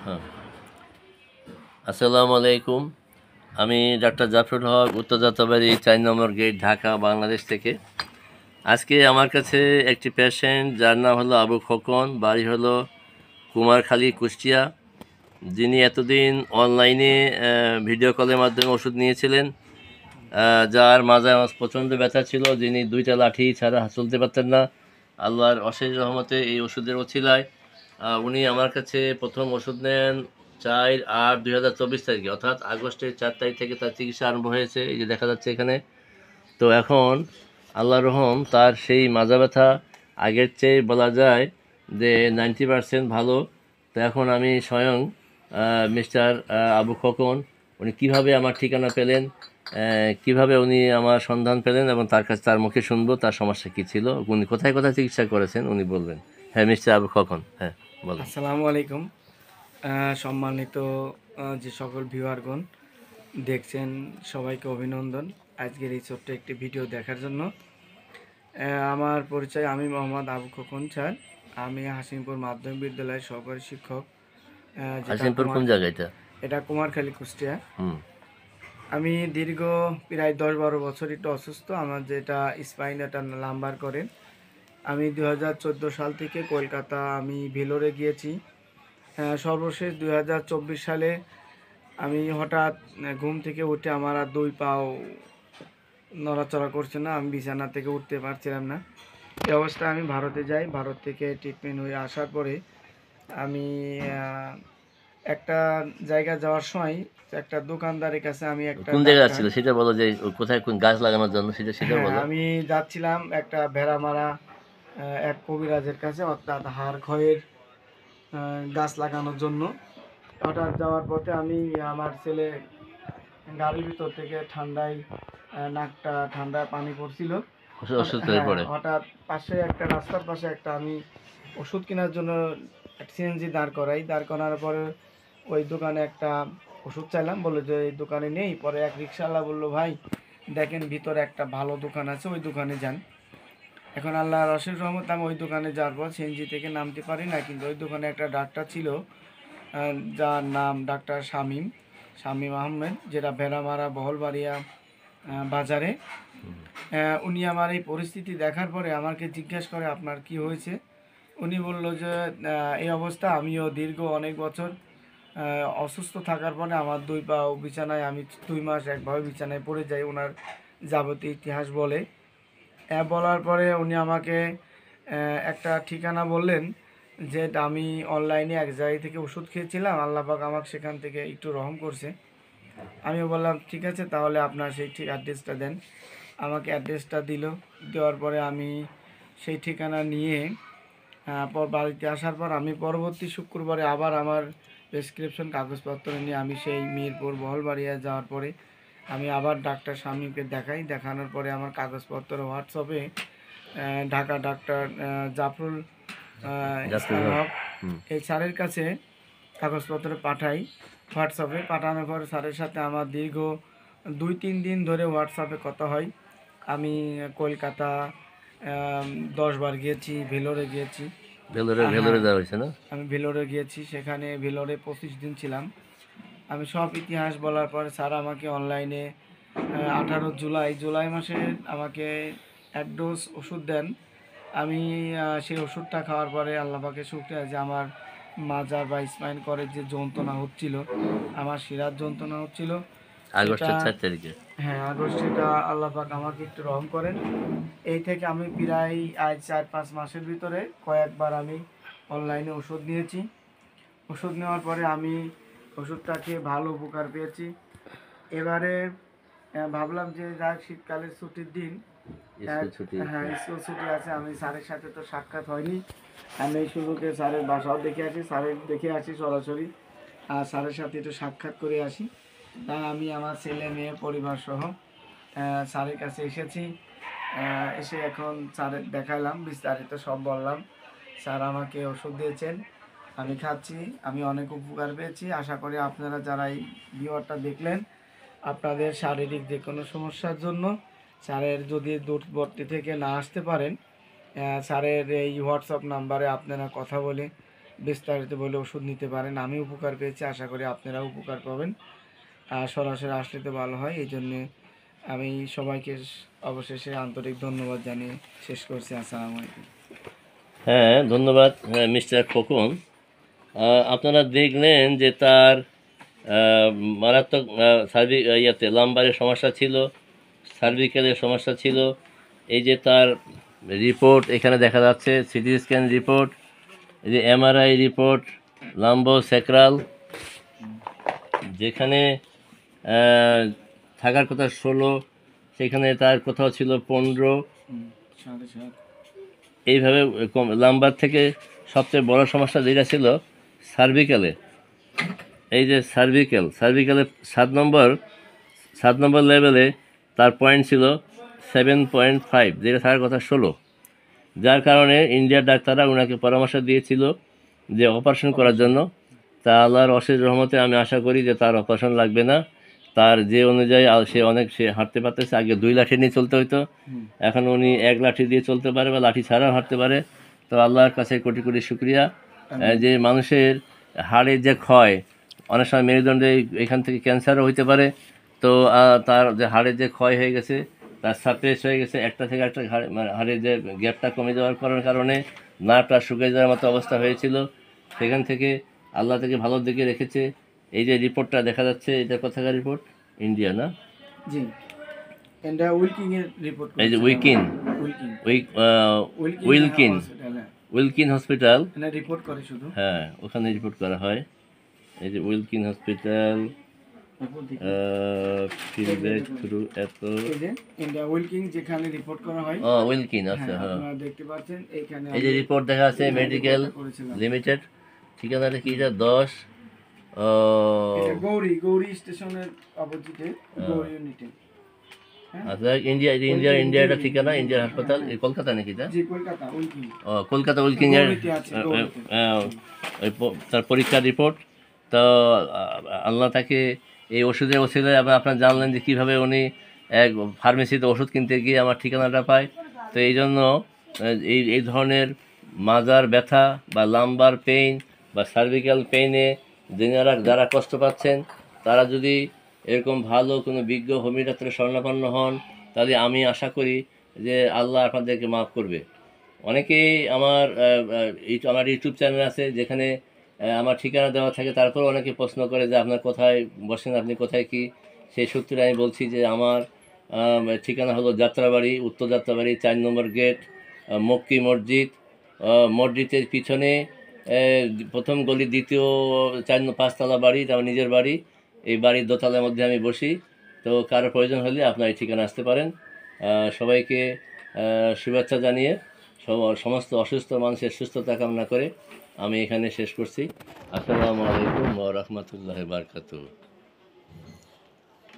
হ্যাঁ। আসসালামু আলাইকুম। আমি ডাক্তার জাফরুল হক, উত্তর যাত্রাবাড়ি 4 নম্বর গেট, ঢাকা, বাংলাদেশ থেকে। আজকে আমার কাছে একটি পেশেন্ট, যার নাম হলো আবু খোকন, বাড়ি হলো কুমারখালী, কুষ্টিয়া, যিনি এতদিন অনলাইনে ভিডিও কলের মাধ্যমে ওষুধ নিয়েছিলেন। যার মাঝে আমার প্রচণ্ড ব্যথা ছিল, যিনি 2টা লাঠি ছাড়া চলতে পারতেন না। আল্লাহর অশেষ রহমতে এই ওষুধের ওছিলায় উনি আমার কাছে প্রথম ওষুধ নেন 4/8/2024 তারিখে, অর্থাৎ আগস্টের 4 তারিখ থেকে তার চিকিৎসা আরম্ভ হয়েছে। এই যে দেখা যাচ্ছে এখানে। তো এখন আল্লাহর রহম, তার সেই মাজা ব্যথা আগের চেয়ে বলা যায় যে 90% ভালো। তো এখন আমি স্বয়ং মিস্টার আবু খোকন, উনি কীভাবে আমার ঠিকানা পেলেন, কিভাবে উনি আমার সন্ধান পেলেন, এবং তার কাছে তার মুখে শুনবো তার সমস্যা কী ছিল, উনি কোথায় কোথায় চিকিৎসা করেছেন উনি বলবেন। হ্যাঁ, মিস্টার আবু খোকন, হ্যাঁ বলেন। আসসালামু আলাইকুম। সম্মানিত যে সকল ভিউয়ারগণ দেখছেন, সবাইকে অভিনন্দন আজকের এই ছোট্ট একটি ভিডিও দেখার জন্য। আমার পরিচয়, আমি মোহাম্মদ আবু খোকন স্যার। আমি হাসিমপুর মাধ্যমিক বিদ্যালয়ের সহকারী শিক্ষক। হাসিমপুর কোন জায়গা এটা? এটা কুমারখালী, কুষ্টিয়া। হুম। আমি দীর্ঘ প্রায় 10-12 বছর একটু অসুস্থ, আমার যেটা স্পাইন, এটা লাম্বার করেন। আমি 2014 সাল থেকে কলকাতা আমি ভেলোরে গিয়েছি। সর্বশেষ 2024 সালে আমি হঠাৎ ঘুম থেকে উঠে আমার আর 2 পাও নড়াচড়া করছে না, আমি বিছানা থেকে উঠতে পারছিলাম না। এই অবস্থায় আমি ভারতে যাই। ভারত থেকে ট্রিটমেন্ট হয়ে আসার পরে আমি একটা জায়গা যাওয়ার সময় একটা দোকানদারের কাছে আমি একটা কোন জায়গা ছিল সেটা বলো, যে কোথায় কোন গাছ লাগানোর জন্য, সেটা বলো। আমি যাচ্ছিলাম একটা ভেড়ামারা এক কবিরাজের কাছে, অর্থাৎ হাড় ক্ষয়ের গাছ লাগানোর জন্য। হঠাৎ যাওয়ার পথে আমি আমার ছেলে গাড়ির ভিতর থেকে ঠান্ডায় নাকটা ঠান্ডায় পানি পড়ছিল। অসুস্থ হয়ে পড়ে। হঠাৎ পাশে একটা রাস্তার পাশে একটা আমি ওষুধ কেনার জন্য সিএনজি দাঁড় করার পরে ওই দোকানে একটা ওষুধ চাইলাম, বললো যে এই দোকানে নেই। পরে এক রিক্সাওয়ালা বললো, ভাই দেখেন ভিতরে একটা ভালো দোকান আছে, ওই দোকানে যান। এখন আল্লাহর অশেষ রহমত, আমি ওই দোকানে যাওয়ার পর সিএনজি থেকে নামতে পারি না, কিন্তু ওই দোকানে একটা ডাক্তার ছিল, যার নাম ডাক্তার শামীম আহমেদ, যেটা ভেড়ামারা বহলবাড়িয়া বাজারে। উনি আমার এই পরিস্থিতি দেখার পরে আমাকে জিজ্ঞেস করে, আপনার কি হয়েছে? উনি বলল যে এই অবস্থা, আমিও দীর্ঘ অনেক বছর অসুস্থ থাকার পরে আমার 2 পা বিছানায়, আমি 2 মাস একভাবে বিছানায় পড়ে যাই। ওনার যাবতীয় ইতিহাস বলার পরে উনি আমাকে একটা ঠিকানা বললেন, যে আমি অনলাইনে এক জায়গা থেকে ওষুধ খেয়েছিলাম, আল্লাহ পাক আমাকে সেখান থেকে একটু রহম করছে। আমিও বললাম ঠিক আছে, তাহলে আপনার সেই অ্যাড্রেসটা দেন। আমাকে অ্যাড্রেসটা দিল। দেওয়ার পরে আমি সেই ঠিকানা নিয়ে পর বাড়িতে আসার পর আমি পরবর্তী শুক্রবারে আবার আমার প্রেসক্রিপশন কাগজপত্র নিয়ে আমি সেই মিরপুর বহলবাড়িয়া যাওয়ার পরে আমি আবার ডাক্তার শামীমকে দেখানোর পরে আমার কাগজপত্র হোয়াটসঅ্যাপে ঢাকা ডাক্তার জাফরুল হক এই স্যারের কাছে কাগজপত্র পাঠাই। হোয়াটসঅ্যাপে পাঠানোর পর স্যারের সাথে আমার দীর্ঘ 2-3 দিন ধরে হোয়াটসঅ্যাপে কথা হয়। আমি কলকাতা 10 বার গিয়েছি, ভেলোরে গিয়েছি। ভেলোরে যাওয়া হয়েছে না? আমি ভেলোরে গিয়েছি, সেখানে ভেলোরে 25 দিন ছিলাম। আমি সব ইতিহাস বলার পরে স্যার আমাকে অনলাইনে 18 জুলাই মাসে আমাকে 1 ডোজ ওষুধ দেন। আমি সেই ওষুধটা খাওয়ার পরে আল্লাহ পাকের শুকরিয়া, যে আমার মাজা বা স্পাইন করে যে যন্ত্রণা হচ্ছিল, আমার শিরার যন্ত্রণা হচ্ছিল, আগস্টের 4 তারিখে। হ্যাঁ আগস্টটা আল্লাহ পাক আমাকে একটু রহম করেন। এই থেকে আমি প্রায় আজ 4-5 মাসের ভিতরে কয়েকবার আমি অনলাইনে ওষুধ নিয়েছি। ওষুধ নেওয়ার পরে আমি ওষুধটা খেয়ে ভালো উপকার পেয়েছি। এবারে ভাবলাম যে যাক, শীতকালের ছুটির দিন, হ্যাঁ স্কুল ছুটি আছে, আমি স্যারের সাথে তো সাক্ষাৎ হয়নি, আমি এই সুযোগে স্যারের বাসাও দেখে আসি সরাসরি, আর স্যারের সাথে একটু সাক্ষাৎ করে আসি। তাই আমি আমার ছেলে মেয়ে পরিবার সহ স্যারের কাছে এসেছি। এসে এখন স্যারের দেখালাম, বিস্তারিত সব বললাম। স্যার আমাকে ওষুধ দিয়েছেন, আমি খাচ্ছি, আমি অনেক উপকার পেয়েছি। আশা করি আপনারা যারা এই ভিডিওটা দেখলেন, আপনাদের শারীরিক যে কোনো সমস্যার জন্য স্যারের যদি দূরবর্তী থেকে না আসতে পারেন, স্যারের এই হোয়াটসঅ্যাপ নাম্বারে আপনারা কথা বলে বিস্তারিত বলে ওষুধ নিতে পারেন। আমি উপকার পেয়েছি, আশা করি আপনারাও উপকার পাবেন। আর সরাসরি আসলে তো ভালো হয়। এই জন্যে আমি সবাইকে অবশেষে আন্তরিক ধন্যবাদ জানিয়ে শেষ করছি। আসসালামু আলাইকুম। হ্যাঁ, ধন্যবাদ মিস্টার খোকন। আপনারা দেখলেন যে তার মারাত্মক ইয়াতে লাম্বারের সমস্যা ছিল, সার্ভিক্যালের সমস্যা ছিল। এই যে তার রিপোর্ট এখানে দেখা যাচ্ছে, সিটি স্ক্যান রিপোর্ট, এই যে এমআরআই রিপোর্ট, লাম্বো স্যাক্রাল, যেখানে আহ, থাকার কথা 16, সেখানে তার কোথাও ছিল 15। এইভাবে লাম্বার থেকে সবচেয়ে বড় সমস্যা যেটা ছিল সার্ভিক্যালে, এই যে সার্ভিক্যালে 7 নম্বর লেভেলে তার পয়েন্ট ছিল 7.5, যেটা থাকার কথা 16। যার কারণে ইন্ডিয়ার ডাক্তাররা ওনাকে পরামর্শ দিয়েছিল যে অপারেশন করার জন্য। তা আল্লাহর অশেষ রহমতে আমি আশা করি যে তার অপারেশন লাগবে না। তার যে অনুযায়ী সে হাঁটতে পারতেছে। আগে 2 লাঠি নিয়ে চলতে হতো, এখন উনি 1 লাঠি দিয়ে চলতে পারে বা লাঠি ছাড়াও হাঁটতে পারে। তো আল্লাহর কাছে কোটি কোটি শুকরিয়া। যে মানুষের হাড়ের যে ক্ষয়, অনেক সময় মেরুদণ্ডে এখান থেকে ক্যান্সারও হইতে পারে। তো তার যে হাড়ের যে ক্ষয় হয়ে গেছে, তার সাপ্রেস হয়ে গেছে, একটা থেকে একটা হাড়ের যে গ্যাপটা কমে যাওয়ার কারণে নার্ভটা শুকিয়ে যাওয়ার মতো অবস্থা হয়েছিল। সেখান থেকে আল্লাহ থেকে ভালো দিকে রেখেছে। এই যে রিপোর্টটা দেখা যাচ্ছে, এটা কোথাকার রিপোর্ট? ইন্ডিয়া না? জি, এটা উইলকিং এর রিপোর্ট এই যে উইলকিং উইলকিন উইলকিন হসপিটাল, এটা রিপোর্ট করে শুধু। হ্যাঁ, ওখানে রিপোর্ট করা হয়। এই যে উইলকিন হসপিটাল, ফিডব্যাক থ্রু এত, এই যে ইন্ডিয়া উইলকিং যেখানে রিপোর্ট করা হয়। উইলকিন, আচ্ছা, হ্যাঁ। আপনারা দেখতে পাচ্ছেন এখানে এই যে রিপোর্ট দেখা আছে, মেডিকেল লিমিটেড, ঠিকানাটা কি? এটা 10 এটা গৌরী স্টেশনের অপোজিটে গৌরী ইউনিটে। আচ্ছা, ইন্ডিয়া এটা ঠিকানা, ইন্ডিয়ার হাসপাতাল। এই কলকাতা নাকি এটা? জি, কলকাতা উইলকিং। কলকাতা উইলকিং এর তার পরীক্ষার রিপোর্ট। তো আল্লাহ তাকে এই ওষুধের ওসিলায় আপনারা জানলেন যে কীভাবে উনি এক ফার্মেসিতে ওষুধ কিনতে গিয়ে আমার ঠিকানাটা পায়। তো এই জন্য এই ধরনের মাজার ব্যথা বা লাম্বার পেইন বা সার্ভিক্যাল পেইনে যারা কষ্ট পাচ্ছেন, তারা যদি এরকম ভালো কোনো বিজ্ঞ হোমিও ডাক্তারের শরণাপন্ন হন, তাহলে আমি আশা করি যে আল্লাহ আপনাদেরকে মাফ করবে। অনেকেই আমার ইউটিউব চ্যানেল আছে, যেখানে আমার ঠিকানা দেওয়া থাকে, তারপর অনেকে প্রশ্ন করে যে আপনার কোথায় বসেন, আপনি কোথায় কি। সেই সূত্রে আমি বলছি যে আমার ঠিকানা হলো যাত্রাবাড়ি, উত্তর যাত্রাবাড়ি, 4 নম্বর গেট, মক্কি মসজিদ। মসজিদের পিছনে প্রথম গলি, দ্বিতীয় 5 তলা বাড়ি, এটা আমার নিজের বাড়ি। এই বাড়ির দোতলার মধ্যে আমি বসি। তো কারো প্রয়োজন হলে আপনার এই ঠিকানা আসতে পারেন। সবাইকে শুভেচ্ছা জানিয়ে সমস্ত অসুস্থ মানুষের সুস্থতা কামনা করে আমি এখানে শেষ করছি। আসসালামু আলাইকুম ওয়া রাহমাতুল্লাহি ওয়া বারাকাতুহু।